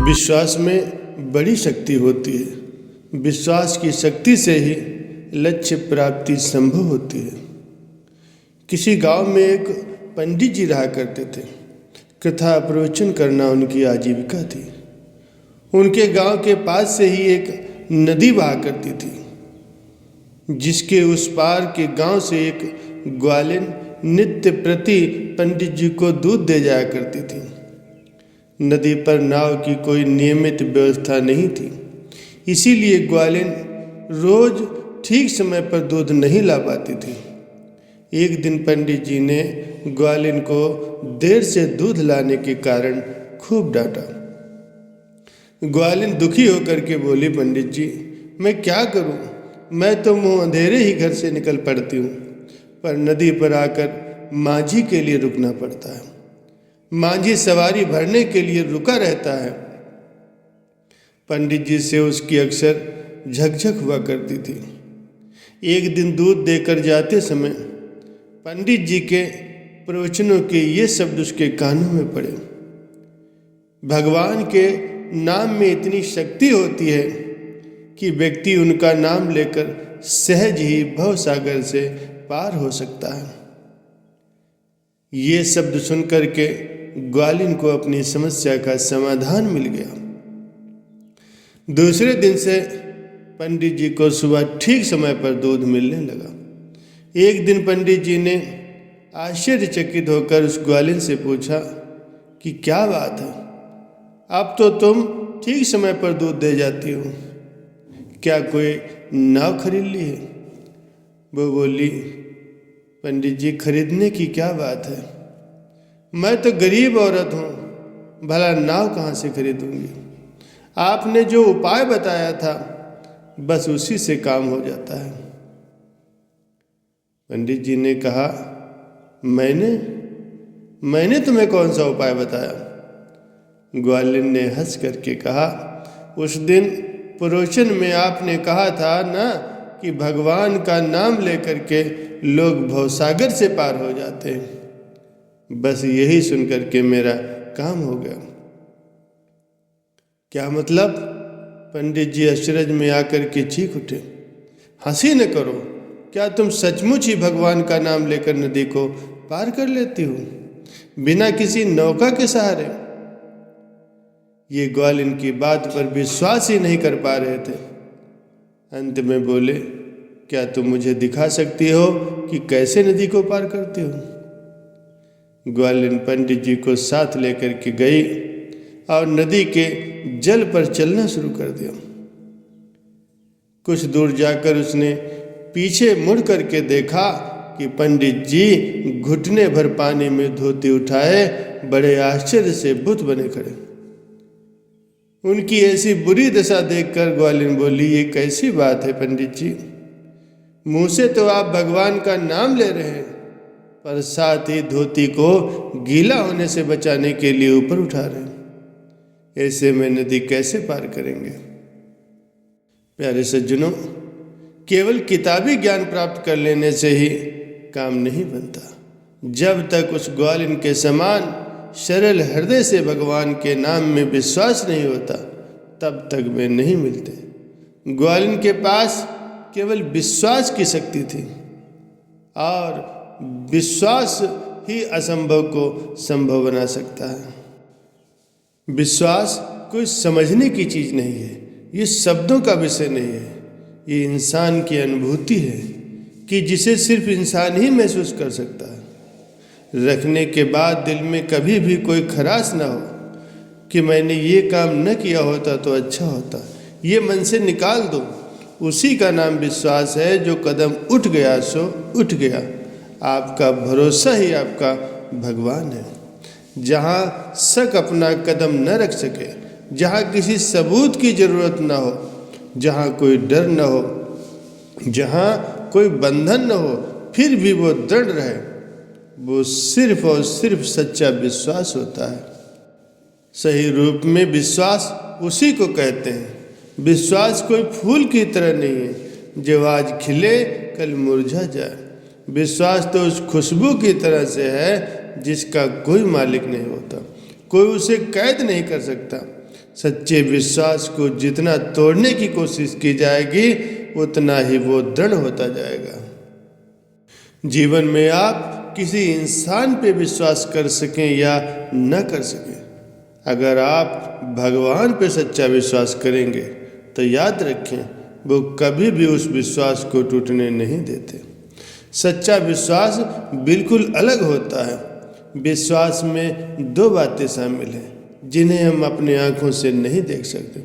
विश्वास में बड़ी शक्ति होती है। विश्वास की शक्ति से ही लक्ष्य प्राप्ति संभव होती है। किसी गांव में एक पंडित जी रहा करते थे। कथा प्रवचन करना उनकी आजीविका थी। उनके गांव के पास से ही एक नदी बहा करती थी, जिसके उस पार के गांव से एक ग्वालिन नित्य प्रति पंडित जी को दूध दे जाया करती थी। नदी पर नाव की कोई नियमित व्यवस्था नहीं थी, इसीलिए ग्वालिन रोज ठीक समय पर दूध नहीं ला पाती थी। एक दिन पंडित जी ने ग्वालिन को देर से दूध लाने के कारण खूब डांटा। ग्वालिन दुखी होकर के बोली, पंडित जी मैं क्या करूं? मैं तो मुंह अंधेरे ही घर से निकल पड़ती हूं, पर नदी पर आकर माझी के लिए रुकना पड़ता है। माझी सवारी भरने के लिए रुका रहता है। पंडित जी से उसकी अक्सर झकझक हुआ करती थी। एक दिन दूध देकर जाते समय पंडित जी के प्रवचनों के ये शब्द उसके कानों में पड़े। भगवान के नाम में इतनी शक्ति होती है कि व्यक्ति उनका नाम लेकर सहज ही भवसागर से पार हो सकता है। ये शब्द सुनकर के ग्वालिन को अपनी समस्या का समाधान मिल गया। दूसरे दिन से पंडित जी को सुबह ठीक समय पर दूध मिलने लगा। एक दिन पंडित जी ने आश्चर्यचकित होकर उस ग्वालिन से पूछा कि क्या बात है, अब तो तुम ठीक समय पर दूध दे जाती हो, क्या कोई नाव खरीद ली है? वो बोली, पंडित जी खरीदने की क्या बात है, मैं तो गरीब औरत हूँ, भला नाव कहाँ से खरीदूंगी? आपने जो उपाय बताया था बस उसी से काम हो जाता है। पंडित जी ने कहा, मैंने तुम्हें कौन सा उपाय बताया? ग्वालिन ने हंस करके कहा, उस दिन प्रवचन में आपने कहा था ना कि भगवान का नाम लेकर के लोग भवसागर से पार हो जाते हैं। बस यही सुनकर के मेरा काम हो गया। क्या मतलब? पंडित जी अचरज में आकर के चीख उठे। हंसी न करो, क्या तुम सचमुच ही भगवान का नाम लेकर नदी को पार कर लेती हो बिना किसी नौका के सहारे? ये ग्वालिन की बात पर विश्वास ही नहीं कर पा रहे थे। अंत में बोले, क्या तुम मुझे दिखा सकती हो कि कैसे नदी को पार करती हो? ग्वालिन पंडित जी को साथ लेकर के गई और नदी के जल पर चलना शुरू कर दिया। कुछ दूर जाकर उसने पीछे मुड़ करके देखा कि पंडित जी घुटने भर पानी में धोती उठाए बड़े आश्चर्य से बुत बने खड़े। उनकी ऐसी बुरी दशा देखकर ग्वालिन बोली, ये कैसी बात है पंडित जी? मुंह से तो आप भगवान का नाम ले रहे हैं, पर साथ ही धोती को गीला होने से बचाने के लिए ऊपर उठा रहे हैं। ऐसे में नदी कैसे पार करेंगे? प्यारे सज्जनों, केवल किताबी ज्ञान प्राप्त कर लेने से ही काम नहीं बनता। जब तक उस ग्वालिन के समान सरल हृदय से भगवान के नाम में विश्वास नहीं होता, तब तक वे नहीं मिलते। ग्वालिन के पास केवल विश्वास की शक्ति थी और विश्वास ही असंभव को संभव बना सकता है। विश्वास कोई समझने की चीज़ नहीं है, ये शब्दों का विषय नहीं है, ये इंसान की अनुभूति है कि जिसे सिर्फ इंसान ही महसूस कर सकता है। रखने के बाद दिल में कभी भी कोई खराश ना हो कि मैंने ये काम न किया होता तो अच्छा होता, ये मन से निकाल दो। उसी का नाम विश्वास है। जो कदम उठ गया सो उठ गया। आपका भरोसा ही आपका भगवान है। जहाँ शक अपना कदम न रख सके, जहाँ किसी सबूत की जरूरत न हो, जहाँ कोई डर न हो, जहाँ कोई बंधन न हो, फिर भी वो दृढ़ रहे, वो सिर्फ और सिर्फ सच्चा विश्वास होता है। सही रूप में विश्वास उसी को कहते हैं। विश्वास कोई फूल की तरह नहीं है जो आज खिले कल मुरझा जाए। विश्वास तो उस खुशबू की तरह से है जिसका कोई मालिक नहीं होता, कोई उसे कैद नहीं कर सकता। सच्चे विश्वास को जितना तोड़ने की कोशिश की जाएगी उतना ही वो दृढ़ होता जाएगा। जीवन में आप किसी इंसान पे विश्वास कर सकें या न कर सकें, अगर आप भगवान पे सच्चा विश्वास करेंगे तो याद रखें वो कभी भी उस विश्वास को टूटने नहीं देते। सच्चा विश्वास बिल्कुल अलग होता है। विश्वास में दो बातें शामिल हैं जिन्हें हम अपनी आंखों से नहीं देख सकते।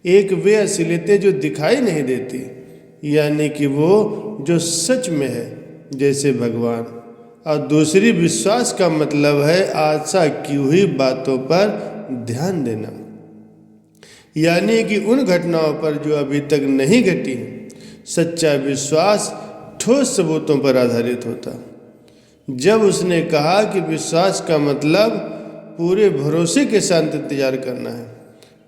एक वे असलियतें जो दिखाई नहीं देती, यानी कि वो जो सच में है जैसे भगवान, और दूसरी विश्वास का मतलब है आशा की हुई बातों पर ध्यान देना, यानी कि उन घटनाओं पर जो अभी तक नहीं घटी। सच्चा विश्वास ठोस सबूतों पर आधारित होता। जब उसने कहा कि विश्वास का मतलब पूरे भरोसे के साथ इंतजार करना है,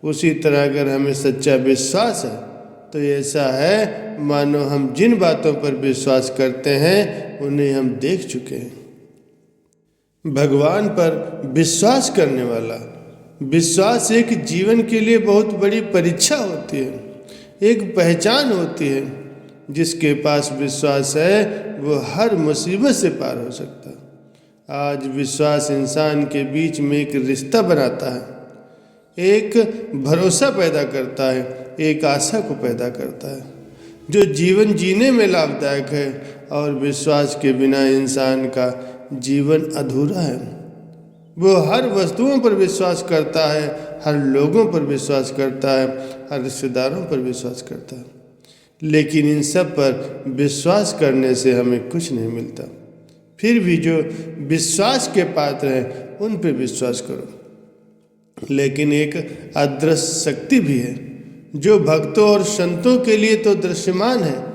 उसी तरह अगर हमें सच्चा विश्वास है तो ऐसा है मानो हम जिन बातों पर विश्वास करते हैं उन्हें हम देख चुके हैं। भगवान पर विश्वास करने वाला विश्वास एक जीवन के लिए बहुत बड़ी परीक्षा होती है, एक पहचान होती है। जिसके पास विश्वास है वो हर मुसीबत से पार हो सकता है। आज विश्वास इंसान के बीच में एक रिश्ता बनाता है, एक भरोसा पैदा करता है, एक आशा को पैदा करता है जो जीवन जीने में लाभदायक है। और विश्वास के बिना इंसान का जीवन अधूरा है। वो हर वस्तुओं पर विश्वास करता है, हर लोगों पर विश्वास करता है, हर रिश्तेदारों पर विश्वास करता है, लेकिन इन सब पर विश्वास करने से हमें कुछ नहीं मिलता। फिर भी जो विश्वास के पात्र हैं उन पर विश्वास करो। लेकिन एक अदृश्य शक्ति भी है जो भक्तों और संतों के लिए तो दृश्यमान है,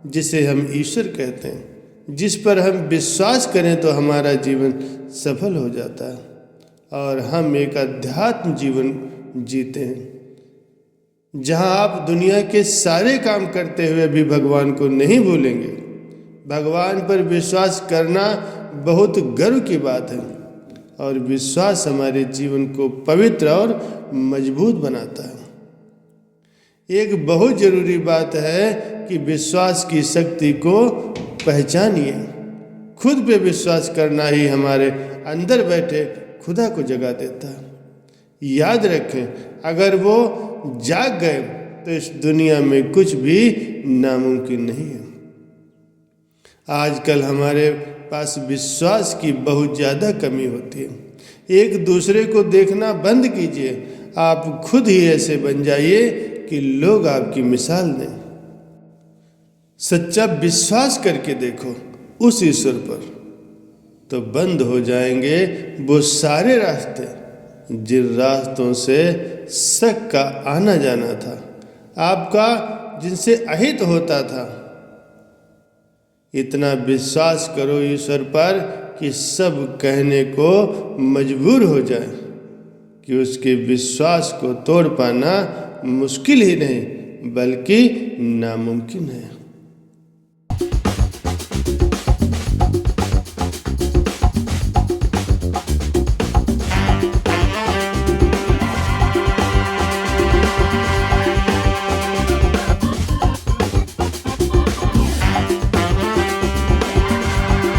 जिसे हम ईश्वर कहते हैं। जिस पर हम विश्वास करें तो हमारा जीवन सफल हो जाता है और हम एक अध्यात्म जीवन जीते हैं जहां आप दुनिया के सारे काम करते हुए भी भगवान को नहीं भूलेंगे। भगवान पर विश्वास करना बहुत गर्व की बात है और विश्वास हमारे जीवन को पवित्र और मजबूत बनाता है। एक बहुत जरूरी बात है कि विश्वास की शक्ति को पहचानिए। खुद पे विश्वास करना ही हमारे अंदर बैठे खुदा को जगा देता है। याद रखें, अगर वो जाग गए तो इस दुनिया में कुछ भी नामुमकिन नहीं है। आजकल हमारे पास विश्वास की बहुत ज़्यादा कमी होती है। एक दूसरे को देखना बंद कीजिए। आप खुद ही ऐसे बन जाइए कि लोग आपकी मिसाल दें। सच्चा विश्वास करके देखो उस ईश्वर पर, तो बंद हो जाएंगे वो सारे रास्ते जिन रास्तों से शक का आना जाना था, आपका जिनसे अहित होता था। इतना विश्वास करो ईश्वर पर कि सब कहने को मजबूर हो जाए कि उसके विश्वास को तोड़ पाना मुश्किल ही नहीं बल्कि नामुमकिन है।